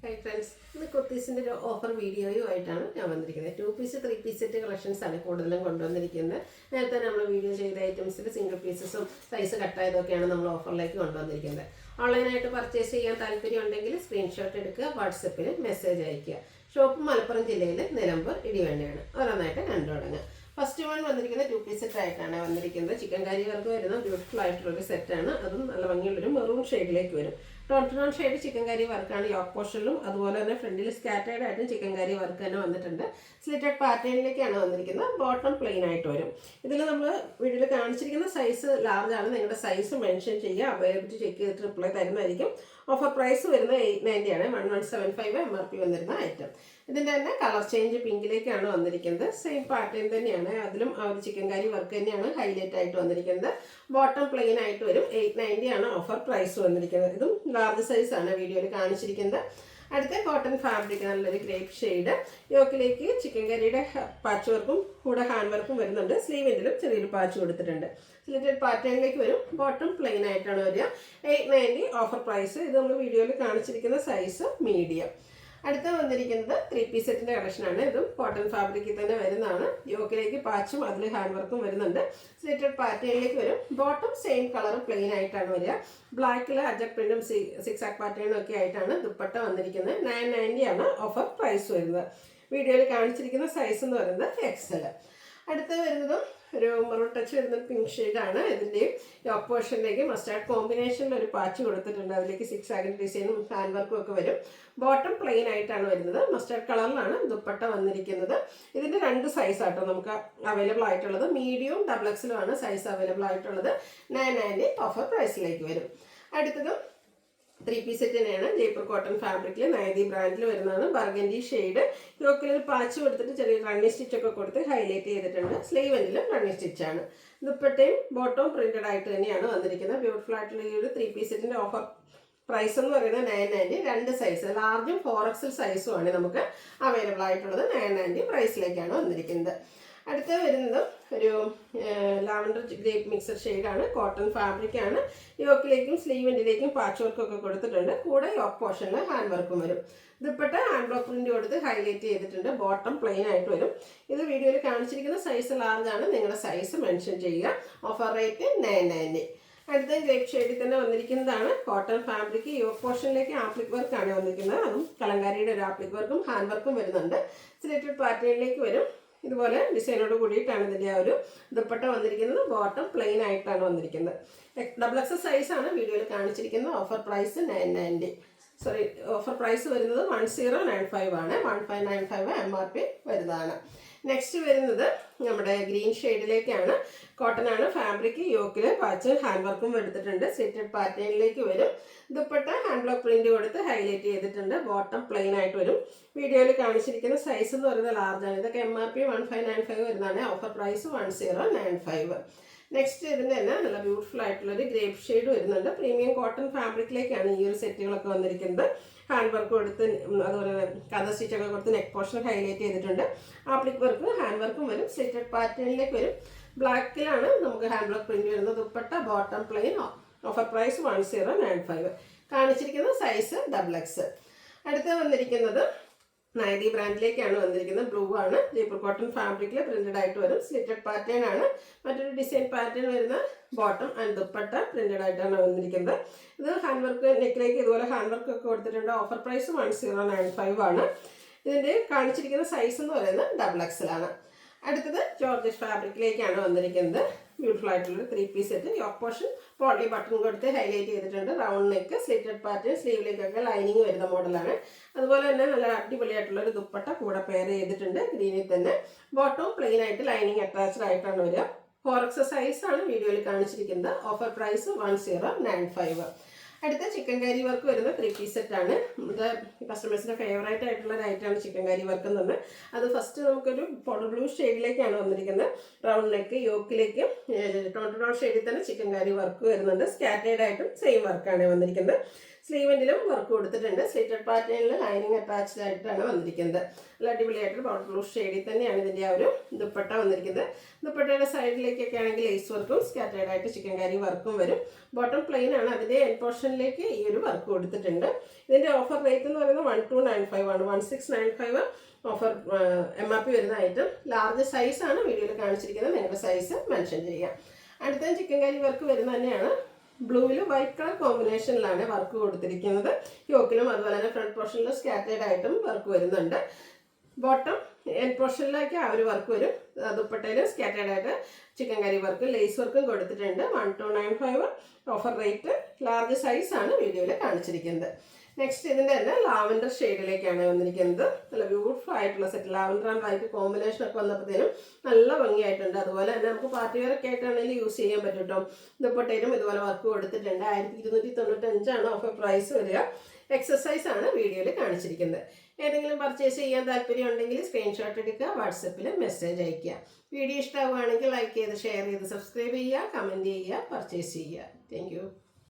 Hi friends, ഇന്ന് കുർത്തീസിൻ്റെ ഒരു offer വീഡിയോയുമായിട്ടാണ് ഞാൻ വന്നിരിക്കുന്നത്. 2 പീസ് 3 പീസ് സെറ്റ് കളക്ഷൻസാണ് കൂടുതലും കൊണ്ടുവന്നിരിക്കുന്നത്. നേരത്തെ നമ്മൾ വീഡിയോ ചെയ്ത ഐറ്റംസിൽ സിംഗിൾ പീസസും സൈസ് കട്ടായതൊക്കെയാണ് നമ്മൾ ഓഫറിലേക്ക് കൊണ്ടുവന്നിരിക്കുന്നത്. ഓൺലൈനായിട്ട് പർച്ചേസ് ചെയ്യാൻ താല്പര്യം ഉണ്ടെങ്കിൽ സ്ക്രീൻഷോട്ട് എടുക്കുക, വാട്സപ്പിൽ മെസ്സേജ് അയയ്ക്കുക. ഷോപ്പ് മലപ്പുറം ജില്ലയിൽ നിലമ്പൂർ ഇടിവണ്ണയാണ്. ഓരോന്നായിട്ട് കണ്ടു തുടങ്ങുക. ഫസ്റ്റ് വൺ വന്നിരിക്കുന്നത് 2 പീസ് സെറ്റ് ആയിട്ടാണ് വന്നിരിക്കുന്നത്. ചിക്കൻ കറി വർക്ക് വരുന്ന ബ്യൂട്ടിഫുൾ ആയിട്ടുള്ളൊരു സെറ്റാണ്. അതും നല്ല ഭംഗിയുള്ളൊരു മെറൂൺ ഷെയ്ഡിലേക്ക് വരും. ടോൺ ഷെയ്ഡ് ചിക്കൻ കറി വർക്കാണ് യോക്ക് പോർഷനിലും, അതുപോലെ തന്നെ ഫ്രണ്ടിൽ സ്കാറ്റേഡ് ആയിട്ടും ചിക്കൻ കറി വർക്ക് തന്നെ വന്നിട്ടുണ്ട്. സ്ലിറ്റഡ് പാറ്റേണിലേക്കാണ് വന്നിരിക്കുന്നത്. ബോട്ടം പ്ലെയിൻ ആയിട്ട് വരും. ഇതിൽ നമ്മൾ വീഡിയോയിൽ കാണിച്ചിരിക്കുന്ന സൈസ് ലാർജ് ആണ്. നിങ്ങളുടെ സൈസ് മെൻഷൻ ചെയ്യുക, അവൈലബിലിറ്റി ചെക്ക് ചെയ്തിട്ട് റിപ്ലൈ തരുന്നതായിരിക്കും. ഓഫർ പ്രൈസ് വരുന്നത് 890 ആണ്. 1175 MRP വന്നിരുന്ന ഐറ്റം. ഇതിൻ്റെ തന്നെ കളർ ചേഞ്ച് പിങ്കിലേക്കാണ് വന്നിരിക്കുന്നത്. സെയിം പാറ്റേൺ തന്നെയാണ്. അതിലും ആ ഒരു ചിക്കൻ കറി വർക്ക് തന്നെയാണ് ഹൈലൈറ്റ് ആയിട്ട് വന്നിരിക്കുന്നത്. ബോട്ടം പ്ലെയിൻ ആയിട്ട് വരും. 890 ആണ് ഓഫർ പ്രൈസ് വന്നിരിക്കുന്നത്. ഇതും ലാർജ് സൈസ് ആണ് വീഡിയോയിൽ കാണിച്ചിരിക്കുന്നത്. അടുത്ത കോട്ടൺ ഫാബ്രിക്, നല്ലൊരു ഗ്രേപ്പ് ഷെയ്ഡ്. യോക്കിലേക്ക് ചിക്കൻ കറിയുടെ പാച്ച് വർക്കും കൂടെ ഹാൻഡ് വർക്കും വരുന്നുണ്ട്. സ്ലീവിൻ്റെലും ചെറിയൊരു പാച്ച് കൊടുത്തിട്ടുണ്ട്. സ്ലിറ്റഡ് പാറ്റേണിലേക്ക് വരും. ബോട്ടം പ്ലെയിൻ ആയിട്ടാണ് വരിക. 890 ഓഫർ പ്രൈസ്. ഇത് നമ്മൾ വീഡിയോയിൽ കാണിച്ചിരിക്കുന്ന സൈസ് മീഡിയം. അടുത്ത വന്നിരിക്കുന്നത് 3 പീസ് സെറ്റിൻ്റെ കളക്ഷനാണ്. ഇതും കോട്ടൺ ഫാബ്രിക്കിൽ തന്നെ വരുന്നതാണ്. യോക്കിലേക്ക് പാച്ചും അതിൽ ഹാൻഡ് വർക്കും വരുന്നുണ്ട്. സ്ലിറ്റഡ് പാറ്റേണിലേക്ക് വരും. ബോട്ടം സെയിം കളർ പ്ലെയിൻ ആയിട്ടാണ് വരിക. ബ്ലാക്കിൽ അജക് പ്രിന്റും സിക്സാക് പാറ്റേണും ഒക്കെ ആയിട്ടാണ് ദുപ്പട്ട വന്നിരിക്കുന്നത്. 990 ആണ് ഓഫർ പ്രൈസ് വരുന്നത്. വീഡിയോയിൽ കാണിച്ചിരിക്കുന്ന സൈസ് എന്ന് പറയുന്നത് XL. അടുത്ത വരുന്നതും ഒരു മെറൂൺ ടച്ച് വരുന്ന പിങ്ക് ഷെയ്ഡാണ്. ഇതിൻ്റെയും യോക്ക് പോർഷനിലേക്ക് മസ്റ്റാർഡ് കോമ്പിനേഷനിൽ ഒരു പാച്ച് കൊടുത്തിട്ടുണ്ട്. അതിലേക്ക് സിക്സാഗിൻ്റെ ഡിസൈനും ഹാൻഡ് വർക്കും ഒക്കെ വരും. ബോട്ടം പ്ലെയിൻ ആയിട്ടാണ് വരുന്നത്. മസ്റ്റാർഡ് കളറിലാണ് ദുപ്പട്ട വന്നിരിക്കുന്നത്. ഇതിൻ്റെ 2 സൈസ് ആട്ടോ നമുക്ക് അവൈലബിൾ ആയിട്ടുള്ളത്. മീഡിയവും XXL സൈസ് അവൈലബിൾ ആയിട്ടുള്ളത്. 990 ഓഫർ പ്രൈസിലേക്ക് വരും. അടുത്തതും 3 പീസ് സെറ്റ് തന്നെയാണ്. ജയ്പൂർ കോട്ടൺ ഫാബ്രിക്കിൽ നൈതി ബ്രാൻഡിൽ വരുന്നതാണ്. Burgundy shade. യോക്കിലൊരു പാച്ച് കൊടുത്തിട്ട് ചെറിയ റണ്ണിങ് സ്റ്റിച്ചൊക്കെ കൊടുത്ത് ഹൈലൈറ്റ് ചെയ്തിട്ടുണ്ട്. സ്ലീവ് എൻഡിലും റണ്ണിങ് സ്റ്റിച്ചാണ്. ദുപ്പട്ടയും ബോട്ടവും പ്രിന്റഡ് ആയിട്ട് തന്നെയാണ് വന്നിരിക്കുന്നത്. ബ്യൂട്ടിഫുൾ ആയിട്ടുള്ള ഈ ഒരു 3 പീസ് സെറ്റിൻ്റെ ഓഫർ പ്രൈസ് എന്ന് പറയുന്നത് 990. 2 സൈസ് ലാർജും 4XL സൈസും ആണ് നമുക്ക് അവൈലബിൾ ആയിട്ടുള്ളത്. 990 പ്രൈസിലേക്കാണ് വന്നിരിക്കുന്നത്. അടുത്ത വരുന്നത് ഒരു ലാവൻഡർ ഗ്രേപ്പ് മിക്സർ ഷെയ്ഡാണ്. കോട്ടൺ ഫാബ്രിക് ആണ്. യോക്കിലേക്കും സ്ലീവിൻ്റിലേക്കും പാച്ച് വർക്കൊക്കെ കൊടുത്തിട്ടുണ്ട്. കൂടെ യോക്ക് പോർഷനിൽ ഹാൻഡ് വർക്കും വരും. ദുപ്പട്ട ഹാൻഡ് ബ്ലോക്ക് പ്രിന്റ് കൊടുത്ത് ഹൈലൈറ്റ് ചെയ്തിട്ടുണ്ട്. ബോട്ടം പ്ലെയിൻ ആയിട്ട് വരും. ഇത് വീഡിയോയിൽ കാണിച്ചിരിക്കുന്ന സൈസ് ലാർജ് ആണ്. നിങ്ങളുടെ സൈസ് മെൻഷൻ ചെയ്യുക. Offer rate 990. അടുത്ത ഗ്രേപ്പ് ഷെയ്ഡിൽ തന്നെ വന്നിരിക്കുന്നതാണ്. Cotton fabric. യോക്ക് പോർഷനിലേക്ക് ആപ്ലിക് വർക്കാണ് വന്നിരിക്കുന്നത്. അതും കലങ്കാരിയുടെ ഒരു ആപ്ലിക് വർക്കും ഹാൻഡ് വർക്കും വരുന്നുണ്ട്. സ്ലിറ്റഡ് പാറ്റേണിലേക്ക് വരും. ഇതുപോലെ ഡിസൈനോട് കൂടിയിട്ടാണ് ഇതിൻ്റെ ആ ഒരു ദുപ്പട്ട വന്നിരിക്കുന്നത്. ബോട്ടം പ്ലെയിൻ ആയിട്ടാണ് വന്നിരിക്കുന്നത്. XXL സൈസാണ് വീഡിയോയിൽ കാണിച്ചിരിക്കുന്നത്. Offer price 990. ഓഫർ പ്രൈസ് വരുന്നത് 1095 ആണ്. 1595 MRP വരുന്നതാണ്. നെക്സ്റ്റ് വരുന്നത് നമ്മുടെ ഗ്രീൻ ഷെയ്ഡിലേക്കാണ്. കോട്ടൺ ആണ് ഫാബ്രിക്. യോക്കിൽ പാച്ച് ഹാൻഡ് വർക്കും എടുത്തിട്ടുണ്ട്. സ്ലിറ്റഡ് പാറ്റേണിലേക്ക് വരും. ദുപ്പട്ട ഹാൻഡ് ബ്ലോക്ക് പ്രിന്റ് കൊടുത്ത് ഹൈലൈറ്റ് ചെയ്തിട്ടുണ്ട്. ബോട്ടം പ്ലെയിൻ ആയിട്ട് വരും. വീഡിയോയിൽ കാണിച്ചിരിക്കുന്ന സൈസ് എന്ന് പറയുന്നത് ലാർജ് ആണ്. ഇതൊക്കെ MRP 1595 വരുന്നതാണ്. Offer price 1095. നെക്സ്റ്റ് ഇതിൻ്റെ തന്നെ നല്ല ബ്യൂട്ടിഫുൾ ആയിട്ടുള്ളൊരു ഗ്രേപ്പ് ഷെയ്ഡ് വരുന്നുണ്ട്. പ്രീമിയം കോട്ടൺ ഫാബ്രിക്കിലേക്കാണ് ഈ ഒരു സെറ്റുകളൊക്കെ വന്നിരിക്കുന്നത്. ഹാൻഡ് വർക്ക് കൊടുത്ത് അതുപോലെ കഥ സ്റ്റിച്ചൊക്കെ കൊടുത്ത് നെക്ക് പോർഷൻ ഹൈലൈറ്റ് ചെയ്തിട്ടുണ്ട്. ആപ്ലിക് വർക്കും ഹാൻഡ് വർക്കും വരും. സ്ലിറ്റഡ് പാറ്റേണിലേക്ക് വരും. ബ്ലാക്കിലാണ് നമുക്ക് ഹാൻഡ് ബ്ലോക്ക് പ്രിന്റ് വരുന്നത്. Dupatta bottom plain. Offer price 1095. കാണിച്ചിരിക്കുന്ന സൈസ് XXL. അടുത്ത വന്നിരിക്കുന്നത് നൈതി ബ്രാൻഡിലേക്കാണ് വന്നിരിക്കുന്നത്. ബ്ലൂ ആണ്. ജയ്പൂർ കോട്ടൺ ഫാബ്രിക്കിൽ പ്രിന്റഡ് ആയിട്ട് വരും. സ്ലിറ്റഡ് പാറ്റേൺ ആണ്. മറ്റൊരു ഡിസൈൻ പാറ്റേൺ വരുന്ന ബോട്ടം ആൻഡ് ദുപ്പട്ട പ്രിന്റഡ് ആയിട്ടാണ് വന്നിരിക്കുന്നത്. ഇത് ഹാൻഡ് വർക്ക് നെക്കിലേക്ക് ഇതുപോലെ ഹാൻഡ് വർക്ക് ഒക്കെ കൊടുത്തിട്ടുണ്ട്. ഓഫർ പ്രൈസ് 1095 ആണ്. ഇതിൻ്റെ കാണിച്ചിരിക്കുന്ന സൈസ് എന്ന് പറയുന്നത് XXL ആണ്. അടുത്തത് ജോർജറ്റ് ഫാബ്രിക്കിലേക്കാണ് വന്നിരിക്കുന്നത്. ബ്യൂട്ടിഫുൾ ആയിട്ടുള്ള 3 piece set. Yoke portion poly button കൊടുത്ത് ഹൈലൈറ്റ് ചെയ്തിട്ടുണ്ട്. റൗണ്ട് നെക്ക്, സ്ലിറ്റഡ് പാറ്റേൺ, സ്ലീവിലേക്കൊക്കെ ലൈനിങ് വരുന്ന മോഡലാണ്. അതുപോലെ തന്നെ നല്ല അടിപൊളിയായിട്ടുള്ളൊരു ദുപ്പട്ട കൂടെ പെയർ ചെയ്തിട്ടുണ്ട്. ഗ്രീനിൽ തന്നെ. ബോട്ടവും പ്ലെയിൻ ആയിട്ട് ലൈനിങ് അറ്റാച്ച്ഡ് ആയിട്ടാണ് വരിക. 4XL സൈസാണ് വീഡിയോയിൽ കാണിച്ചിരിക്കുന്നത്. Offer price 1095. അടുത്ത ചിക്കൻ കറി വർക്ക് വരുന്ന 3 പീസ് സെറ്റാണ്. ഇത് കസ്റ്റമേഴ്സിൻ്റെ ഫേവറേറ്റ് ആയിട്ടുള്ള ഒരു ഐറ്റമാണ് ചിക്കൻ കറി വർക്ക് എന്ന് പറഞ്ഞാൽ. അത് ഫസ്റ്റ് നമുക്കൊരു പൗഡർ ബ്ലൂ ഷെയ്ഡിലേക്കാണ് വന്നിരിക്കുന്നത്. റൗണ്ട് നെക്ക്, യോക്കിലേക്ക് ടോൺ ഷെയ്ഡിൽ തന്നെ ചിക്കൻ കറി വർക്ക് വരുന്നുണ്ട്. സ്കാറ്റേഡ് ആയിട്ടും സെയിം വർക്കാണ് വന്നിരിക്കുന്നത്. സ്ലീവെൻറ്റിലും വർക്ക് കൊടുത്തിട്ടുണ്ട്. സ്ലിറ്റഡ് പാറ്റേണിൽ ലൈനിങ് അറ്റാച്ച്ഡ് ആയിട്ടാണ് വന്നിരിക്കുന്നത്. നല്ല അടിപൊളിയായിട്ട് പൗഡർ ബ്ലൂ ഷെയ്ഡിൽ തന്നെയാണ് ഇതിൻ്റെ ആ ഒരു ദുപ്പട്ട വന്നിരിക്കുന്നത്. ദുപ്പട്ടയുടെ സൈഡിലേക്കൊക്കെ ആണെങ്കിൽ ലേസ് വർക്കും സ്കാറ്റേർഡ് ആയിട്ട് ചിക്കൻ കാരി വർക്കും വരും. ബോട്ടം പ്ലെയിൻ ആണ്. അതിൻ്റെ എൻ പോർഷനിലേക്ക് ഈ ഒരു വർക്ക് കൊടുത്തിട്ടുണ്ട്. ഇതിൻ്റെ ഓഫർ റേറ്റ് എന്ന് പറയുന്നത് 1295 ആണ്. 1695 ഓഫർ MRP വരുന്ന ഐറ്റം. ലാർജ് സൈസാണ് വീഡിയോയിൽ കാണിച്ചിരിക്കുന്നത്. നിങ്ങളുടെ സൈസ് മെൻഷൻ ചെയ്യാം. അടുത്ത ചിക്കൻ കാരി വർക്ക് വരുന്ന തന്നെയാണ്. ബ്ലൂവിൽ വൈറ്റ് കളർ കോമ്പിനേഷനിലാണ് വർക്ക് കൊടുത്തിരിക്കുന്നത്. യോക്കിലും അതുപോലെ തന്നെ ഫ്രണ്ട് പോർഷനിലും സ്കാറ്റേർഡ് ആയിട്ടും വർക്ക് വരുന്നുണ്ട്. ബോട്ടം എൻ പോർഷനിലേക്ക് ആ ഒരു വർക്ക് വരും. ദുപ്പട്ടയിൽ സ്കാറ്റേർഡ് ആയിട്ട് ചിക്കൻ കറി വർക്കും ലേസ് വർക്കും കൊടുത്തിട്ടുണ്ട്. 1295 ഓഫർ റേറ്റ്. ലാർജ് സൈസാണ് വീഡിയോയിൽ കാണിച്ചിരിക്കുന്നത്. നെക്സ്റ്റ് ഇതിൻ്റെ തന്നെ ലാവൻഡർ ഷെയ്ഡിലേക്കാണ് വന്നിരിക്കുന്നത്. നല്ല ബ്യൂട്ടിഫുൾ ആയിട്ടുള്ള set. Lavender and white combination ഒക്കെ വന്നപ്പോഴത്തേനും നല്ല ഭംഗിയായിട്ടുണ്ട്. അതുപോലെ തന്നെ നമുക്ക് പാർട്ടി വെയർ ഒക്കെ ആയിട്ടാണെങ്കിലും യൂസ് ചെയ്യാൻ പറ്റും കേട്ടോ. ദുപ്പട്ടയിലും ഇതുപോലെ വർക്ക് കൊടുത്തിട്ടുണ്ട്. 1295 ഓഫർ പ്രൈസ് വരിക. എക്സസൈസ് ആണ് വീഡിയോയിൽ കാണിച്ചിരിക്കുന്നത്. ഏതെങ്കിലും പർച്ചേസ് ചെയ്യാൻ താല്പര്യം ഉണ്ടെങ്കിൽ സ്ക്രീൻഷോട്ട് എടുക്കുക, വാട്സപ്പിൽ മെസ്സേജ് അയയ്ക്കുക. വീഡിയോ ഇഷ്ടമാവുകയാണെങ്കിൽ ലൈക്ക് ചെയ്ത് ഷെയർ ചെയ്ത് സബ്സ്ക്രൈബ് ചെയ്യുക, കമൻറ്റ് ചെയ്യുക, പർച്ചേസ് ചെയ്യുക. താങ്ക്